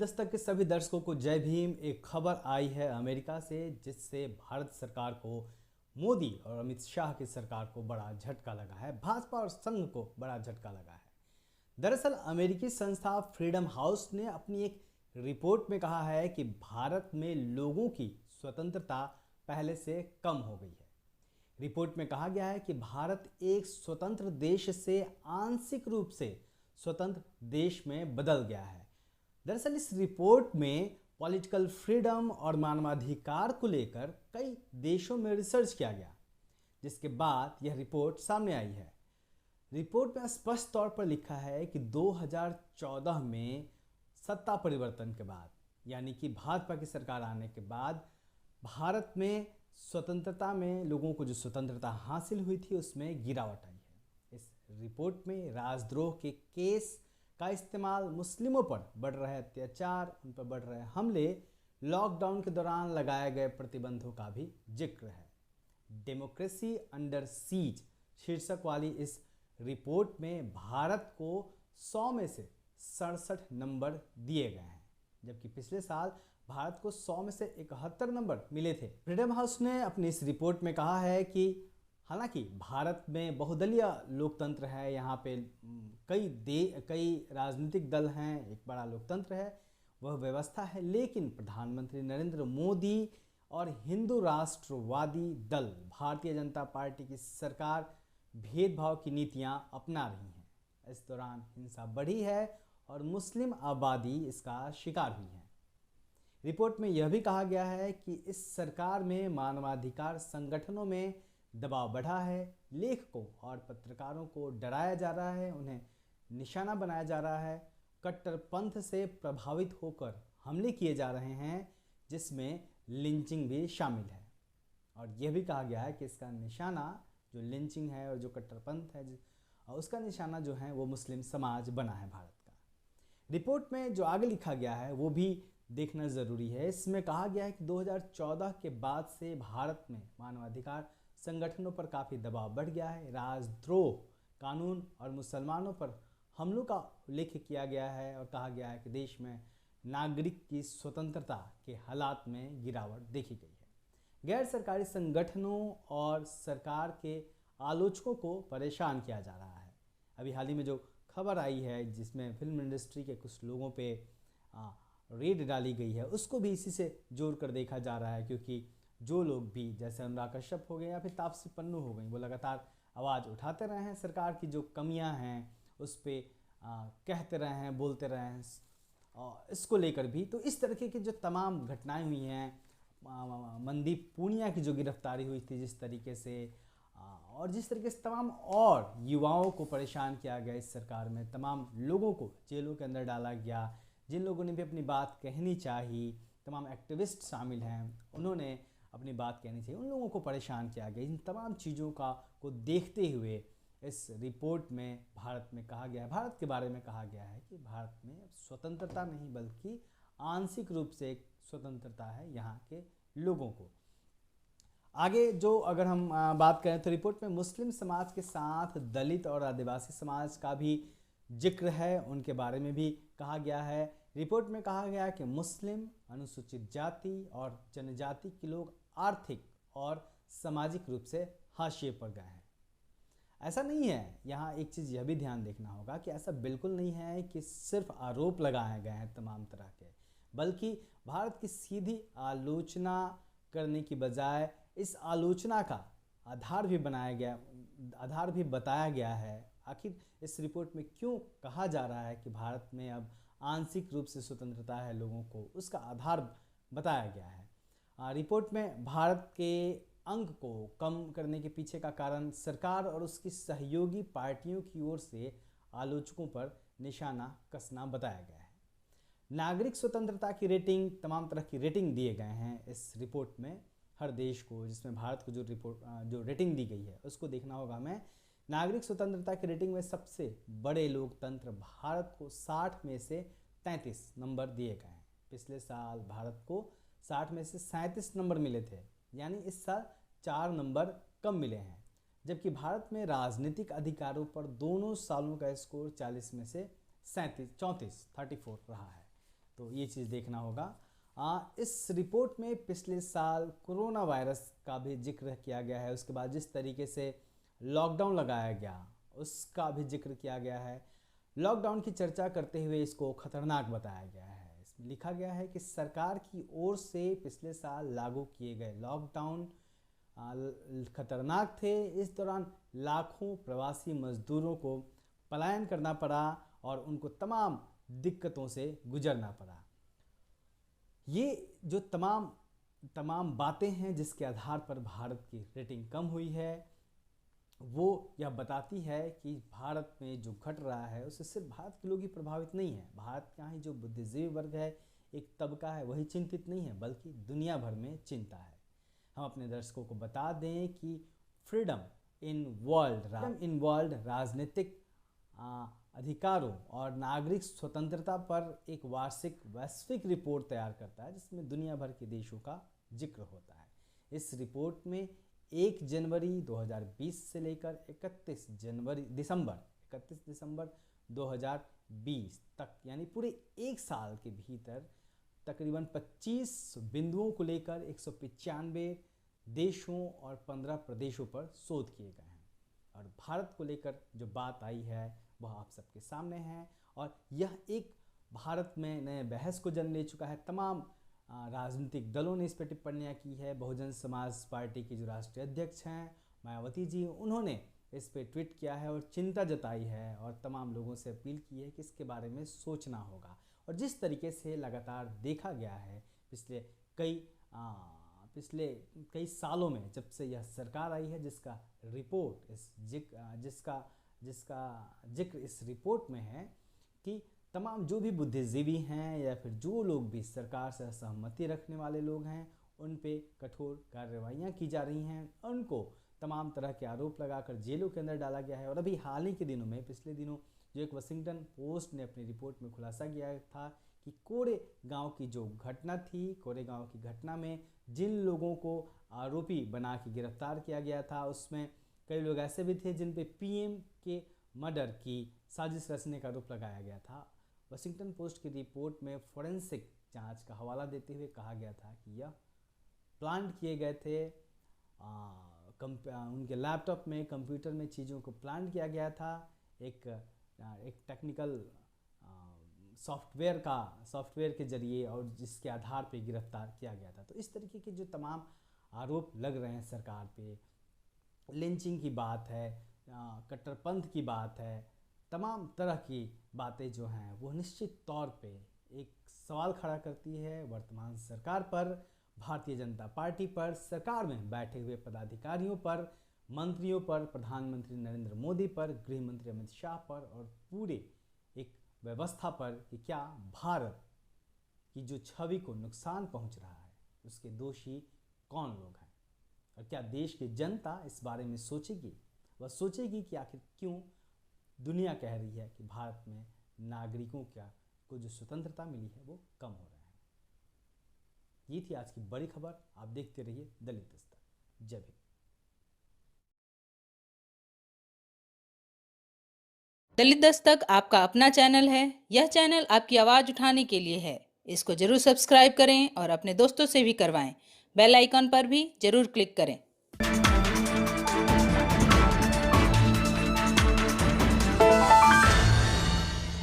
दस्तक के सभी दर्शकों को जय भीम। एक खबर आई है अमेरिका से जिससे भारत सरकार को, मोदी और अमित शाह की सरकार को बड़ा झटका लगा है। भाजपा और संघ को बड़ा झटका लगा है। दरअसल अमेरिकी संस्था फ्रीडम हाउस ने अपनी एक रिपोर्ट में कहा है कि भारत में लोगों की स्वतंत्रता पहले से कम हो गई है। रिपोर्ट में कहा गया है कि भारत एक स्वतंत्र देश से आंशिक रूप से स्वतंत्र देश में बदल गया है। दरअसल इस रिपोर्ट में पॉलिटिकल फ्रीडम और मानवाधिकार को लेकर कई देशों में रिसर्च किया गया, जिसके बाद यह रिपोर्ट सामने आई है। रिपोर्ट में स्पष्ट तौर पर लिखा है कि 2014 में सत्ता परिवर्तन के बाद, यानी कि भाजपा की सरकार आने के बाद, भारत में स्वतंत्रता में लोगों को जो स्वतंत्रता हासिल हुई थी उसमें गिरावट आई है। इस रिपोर्ट में राजद्रोह के केस का इस्तेमाल, मुस्लिमों पर बढ़ रहे अत्याचार, उन पर बढ़ रहे हमले, लॉकडाउन के दौरान लगाए गए प्रतिबंधों का भी जिक्र है। डेमोक्रेसी अंडर सीज शीर्षक वाली इस रिपोर्ट में भारत को 100 में से 67 नंबर दिए गए हैं, जबकि पिछले साल भारत को 100 में से 71 नंबर मिले थे। फ्रीडम हाउस ने अपनी इस रिपोर्ट में कहा है कि हालांकि भारत में बहुदलीय लोकतंत्र है, यहाँ पे कई राजनीतिक दल हैं, एक बड़ा लोकतंत्र है, वह व्यवस्था है, लेकिन प्रधानमंत्री नरेंद्र मोदी और हिंदू राष्ट्रवादी दल भारतीय जनता पार्टी की सरकार भेदभाव की नीतियाँ अपना रही हैं। इस दौरान हिंसा बढ़ी है और मुस्लिम आबादी इसका शिकार हुई है। रिपोर्ट में यह भी कहा गया है कि इस सरकार में मानवाधिकार संगठनों में दबाव बढ़ा है, लेखकों और पत्रकारों को डराया जा रहा है, उन्हें निशाना बनाया जा रहा है, कट्टरपंथ से प्रभावित होकर हमले किए जा रहे हैं, जिसमें लिंचिंग भी शामिल है। और यह भी कहा गया है कि इसका निशाना, जो लिंचिंग है और जो कट्टरपंथ है, उसका निशाना जो है वो मुस्लिम समाज बना है भारत का। रिपोर्ट में जो आगे लिखा गया है वो भी देखना ज़रूरी है। इसमें कहा गया है कि 2014 के बाद से भारत में मानवाधिकार संगठनों पर काफ़ी दबाव बढ़ गया है। राजद्रोह कानून और मुसलमानों पर हमलों का उल्लेख किया गया है और कहा गया है कि देश में नागरिक की स्वतंत्रता के हालात में गिरावट देखी गई है। गैर सरकारी संगठनों और सरकार के आलोचकों को परेशान किया जा रहा है। अभी हाल ही में जो खबर आई है जिसमें फिल्म इंडस्ट्री के कुछ लोगों पे रेड डाली गई है, उसको भी इसी से जोड़ कर देखा जा रहा है, क्योंकि जो लोग भी, जैसे अनुराग कश्यप हो गए या फिर तापसी पन्नू हो गई, वो लगातार आवाज़ उठाते रहे हैं, सरकार की जो कमियां हैं उस पर कहते रहे हैं, बोलते रहे हैं, और इसको लेकर भी। तो इस तरीके की जो तमाम घटनाएं हुई हैं, मनदीप पूनिया की जो गिरफ्तारी हुई थी जिस तरीके से, और जिस तरीके से तमाम और युवाओं को परेशान किया गया इस सरकार में, तमाम लोगों को जेलों के अंदर डाला गया, जिन लोगों ने भी अपनी बात कहनी चाहिए, तमाम एक्टिविस्ट शामिल हैं, उन्होंने अपनी बात कहनी चाहिए, उन लोगों को परेशान किया गया। इन तमाम चीज़ों को देखते हुए इस रिपोर्ट में भारत में कहा गया है, भारत के बारे में कहा गया है कि भारत में स्वतंत्रता नहीं बल्कि आंशिक रूप से एक स्वतंत्रता है यहाँ के लोगों को। आगे जो अगर हम बात करें तो रिपोर्ट में मुस्लिम समाज के साथ दलित और आदिवासी समाज का भी जिक्र है, उनके बारे में भी कहा गया है। रिपोर्ट में कहा गया है कि मुस्लिम, अनुसूचित जाति और जनजाति के लोग आर्थिक और सामाजिक रूप से हाशिए पर गए हैं। ऐसा नहीं है, यहाँ एक चीज़ यह भी ध्यान देखना होगा कि ऐसा बिल्कुल नहीं है कि सिर्फ आरोप लगाए गए हैं तमाम तरह के, बल्कि भारत की सीधी आलोचना करने की बजाय इस आलोचना का आधार भी बताया गया है। आखिर इस रिपोर्ट में क्यों कहा जा रहा है कि भारत में अब आंशिक रूप से स्वतंत्रता है लोगों को, उसका आधार बताया गया है। रिपोर्ट में भारत के अंक को कम करने के पीछे का कारण सरकार और उसकी सहयोगी पार्टियों की ओर से आलोचकों पर निशाना कसना बताया गया है। नागरिक स्वतंत्रता की रेटिंग, तमाम तरह की रेटिंग दिए गए हैं इस रिपोर्ट में हर देश को, जिसमें भारत को जो रेटिंग दी गई है उसको देखना होगा हमें। नागरिक स्वतंत्रता की रेटिंग में सबसे बड़े लोकतंत्र भारत को 60 में से 33 नंबर दिए गए हैं। पिछले साल भारत को 60 में से 37 नंबर मिले थे, यानी इस साल 4 नंबर कम मिले हैं। जबकि भारत में राजनीतिक अधिकारों पर दोनों सालों का स्कोर 40 में से 34 रहा है। तो ये चीज़ देखना होगा। इस रिपोर्ट में पिछले साल कोरोना वायरस का भी जिक्र किया गया है, उसके बाद जिस तरीके से लॉकडाउन लगाया गया उसका भी जिक्र किया गया है। लॉकडाउन की चर्चा करते हुए इसको खतरनाक बताया गया है। इसमें लिखा गया है कि सरकार की ओर से पिछले साल लागू किए गए लॉकडाउन खतरनाक थे। इस दौरान लाखों प्रवासी मजदूरों को पलायन करना पड़ा और उनको तमाम दिक्कतों से गुजरना पड़ा। ये जो तमाम बातें हैं जिसके आधार पर भारत की रेटिंग कम हुई है, वो यह बताती है कि भारत में जो घट रहा है उससे सिर्फ भारत के लोग ही प्रभावित नहीं है। भारत का ही जो बुद्धिजीवी वर्ग है, एक तबका है, वही चिंतित नहीं है, बल्कि दुनिया भर में चिंता है। हम अपने दर्शकों को बता दें कि फ्रीडम इन वर्ल्ड राजनीतिक अधिकारों और नागरिक स्वतंत्रता पर एक वार्षिक वैश्विक रिपोर्ट तैयार करता है, जिसमें दुनिया भर के देशों का जिक्र होता है। इस रिपोर्ट में 1 जनवरी 2020 से लेकर 31 दिसंबर 2020 तक, यानी पूरे एक साल के भीतर तकरीबन 25 बिंदुओं को लेकर 195 देशों और 15 प्रदेशों पर शोध किए गए हैं। और भारत को लेकर जो बात आई है वह आप सबके सामने है, और यह एक भारत में नए बहस को जन्म ले चुका है। तमाम राजनीतिक दलों ने इस पर टिप्पणियाँ की है। बहुजन समाज पार्टी के जो राष्ट्रीय अध्यक्ष हैं मायावती जी, उन्होंने इस पर ट्वीट किया है और चिंता जताई है और तमाम लोगों से अपील की है कि इसके बारे में सोचना होगा। और जिस तरीके से लगातार देखा गया है पिछले कई सालों में, जब से यह सरकार आई है, जिसका जिक्र इस रिपोर्ट में है कि तमाम जो भी बुद्धिजीवी हैं या फिर जो लोग भी सरकार से असहमति रखने वाले लोग हैं, उन पे कठोर कार्रवाइयाँ की जा रही हैं। उनको तमाम तरह के आरोप लगाकर जेलों के अंदर डाला गया है। और अभी हाल ही के दिनों में, पिछले दिनों, जो एक वाशिंगटन पोस्ट ने अपनी रिपोर्ट में खुलासा किया था कि कोरे गांव की जो घटना थी, कोरे गांव की घटना में जिन लोगों को आरोपी बना के गिरफ्तार किया गया था, उसमें कई लोग ऐसे भी थे जिन पे पीएम के मर्डर की साजिश रचने का आरोप लगाया गया था। वाशिंगटन पोस्ट की रिपोर्ट में फोरेंसिक जांच का हवाला देते हुए कहा गया था कि यह प्लांट किए गए थे, उनके लैपटॉप में, कंप्यूटर में चीज़ों को प्लांट किया गया था, एक टेक्निकल सॉफ्टवेयर के जरिए, और जिसके आधार पर गिरफ्तार किया गया था। तो इस तरीके के जो तमाम आरोप लग रहे हैं सरकार पे, लिंचिंग की बात है, कट्टरपंथ की बात है, तमाम तरह की बातें जो हैं वो निश्चित तौर पे एक सवाल खड़ा करती है वर्तमान सरकार पर, भारतीय जनता पार्टी पर, सरकार में बैठे हुए पदाधिकारियों पर, मंत्रियों पर, प्रधानमंत्री नरेंद्र मोदी पर, गृह मंत्री अमित शाह पर, और पूरे एक व्यवस्था पर कि क्या भारत की जो छवि को नुकसान पहुंच रहा है उसके दोषी कौन लोग हैं, और क्या देश की जनता इस बारे में सोचेगी। वह सोचेगी कि आखिर क्यों दुनिया कह रही है कि भारत में नागरिकों को जो स्वतंत्रता मिली है वो कम हो रहा है। ये थी आज की बड़ी खबर। आप देखते रहिए दलित दस्तक। जय भीम। दलित दस्तक आपका अपना चैनल है। यह चैनल आपकी आवाज उठाने के लिए है। इसको जरूर सब्सक्राइब करें और अपने दोस्तों से भी करवाएं। बेल आइकॉन पर भी जरूर क्लिक करें।